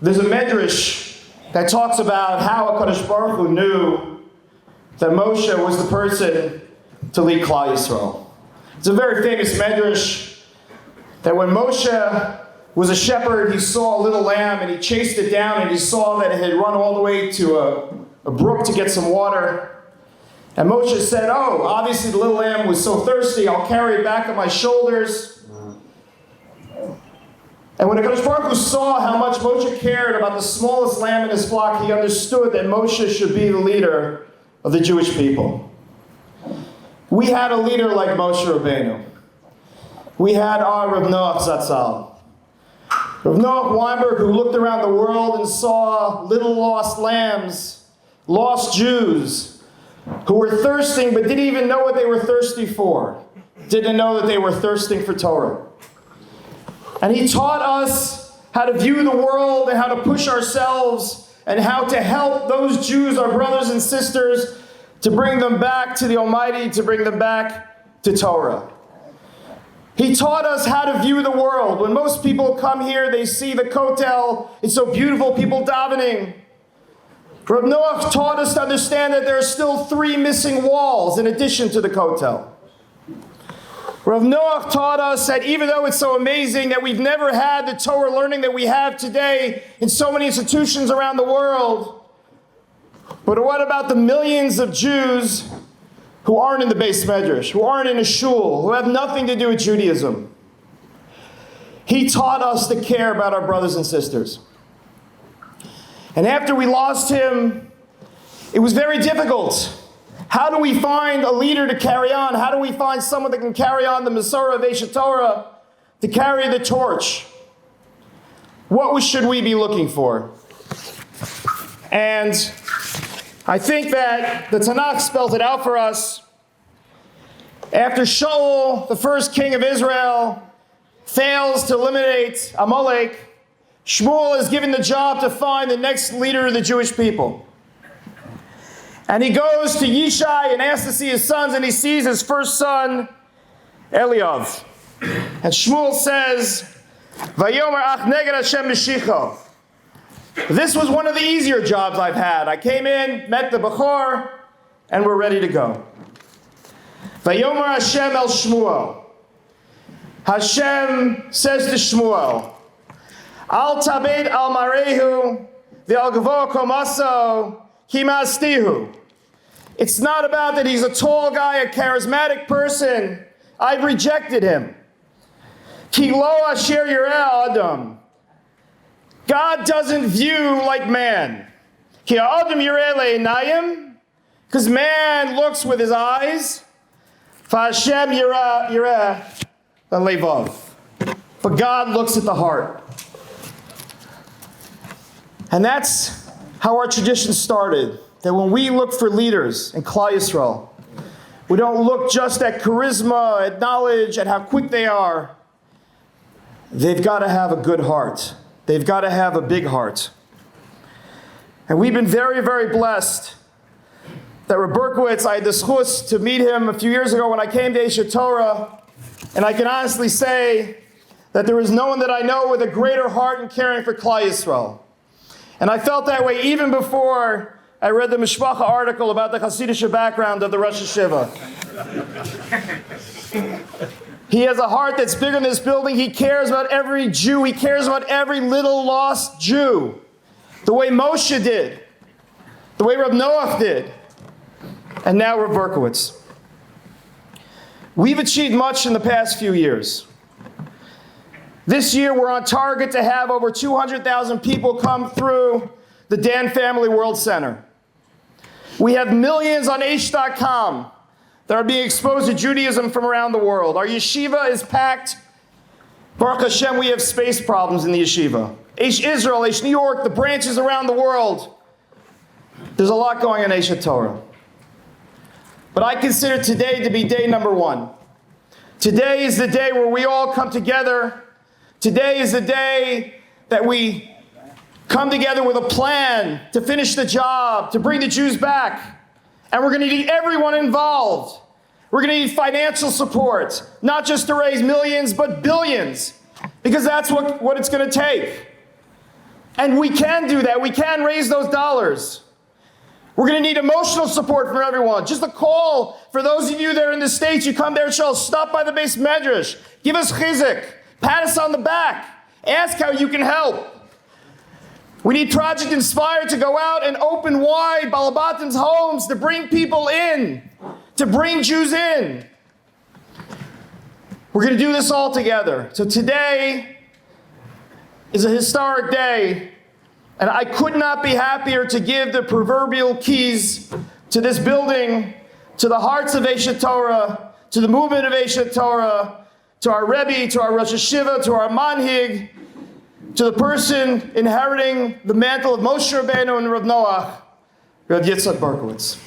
There's a medrash that talks about how HaKadosh Baruch Hu knew that Moshe was the person to lead Klal Yisrael. It's a very famous medrash that when Moshe was a shepherd, he saw a little lamb and he chased it down and he saw that it had run all the way to a brook to get some water. And Moshe said, oh, obviously the little lamb was so thirsty, I'll carry it back on my shoulders. And when HaKadosh Baruch Hu saw how much Moshe cared about the smallest lamb in his flock, he understood that Moshe should be the leader of the Jewish people. We had a leader like Moshe Rabbeinu. We had our Rav Noach Zatzal. Rav Noach Weinberg, who looked around the world and saw little lost lambs, lost Jews, who were thirsting but didn't even know what they were thirsty for. Didn't know that they were thirsting for Torah. And he taught us how to view the world and how to push ourselves and how to help those Jews, our brothers and sisters, to bring them back to the Almighty, to bring them back to Torah. He taught us how to view the world. When most people come here, they see the Kotel. It's so beautiful, people davening. Rav Noach taught us to understand that there are still 3 missing walls in addition to the Kotel. Rav Noach taught us that even though it's so amazing that we've never had the Torah learning that we have today in so many institutions around the world, but what about the millions of Jews who aren't in the Beis Medrash, who aren't in a shul, who have nothing to do with Judaism? He taught us to care about our brothers and sisters. And after we lost him, it was very difficult. How do we find a leader to carry on? How do we find someone that can carry on the Masorah Veshet Torah, to carry the torch? What should we be looking for? And I think that the Tanakh spells it out for us. After Shaul, the first king of Israel, fails to eliminate Amalek, Shmuel is given the job to find the next leader of the Jewish people. And he goes to Yishai and asks to see his sons, and he sees his first son, Eliav. And Shmuel says, Vayomer ach neged Hashem mishicho. This was one of the easier jobs I've had. I came in, met the Bechor, and we're ready to go. Vayomer Hashem el Shmuel. Hashem says to Shmuel, Al tabed al marehu, ve'al gavo komaso, Kimastihu. It's not about that he's a tall guy, a charismatic person. I've rejected him. Ki lo asher yireh adam. God doesn't view like man. Ki adam yireh le'enayim. Because man looks with his eyes. Fa'Hashem yireh le'levav. But God looks at the heart. And that's how our tradition started, that when we look for leaders in Klal Yisrael, we don't look just at charisma, at knowledge, at how quick they are. They've got to have a good heart. They've got to have a big heart. And we've been very, very blessed that Rabbi Berkovits, I had the zchus to meet him a few years ago when I came to Eshet Torah, and I can honestly say that there is no one that I know with a greater heart in caring for Klal Yisrael. And I felt that way even before I read the Mishpacha article about the Hasidic background of the Rosh HaYeshiva. He has a heart that's bigger than this building. He cares about every Jew. He cares about every little lost Jew. The way Moshe did. The way Reb Noach did. And now Reb Berkovits. We've achieved much in the past few years. This year, we're on target to have over 200,000 people come through the Dan Family World Center. We have millions on Aish.com that are being exposed to Judaism from around the world. Our yeshiva is packed. Baruch Hashem, we have space problems in the yeshiva. Aish Israel, Aish New York, the branches around the world. There's a lot going on in Eshet Torah. But I consider today to be day number 1. Today is the day where we all come together. Today is the day that we come together with a plan to finish the job, to bring the Jews back. And we're going to need everyone involved. We're going to need financial support, not just to raise millions, but billions, because that's what it's going to take. And we can do that. We can raise those dollars. We're going to need emotional support from everyone. Just a call for those of you that are in the States. You come there, stop by the base medrash. Give us chizuk. Pat us on the back. Ask how you can help. We need Project Inspire to go out and open wide Balabatim's homes to bring people in, to bring Jews in. We're going to do this all together. So today is a historic day. And I could not be happier to give the proverbial keys to this building, to the hearts of Eshet Torah, to the movement of Eshet Torah, to our Rabbi, to our Rosh HaYeshiva, to our Manhig, to the person inheriting the mantle of Moshe Rabbeinu and Rav Noach, Rav Yitzchak Berkovits.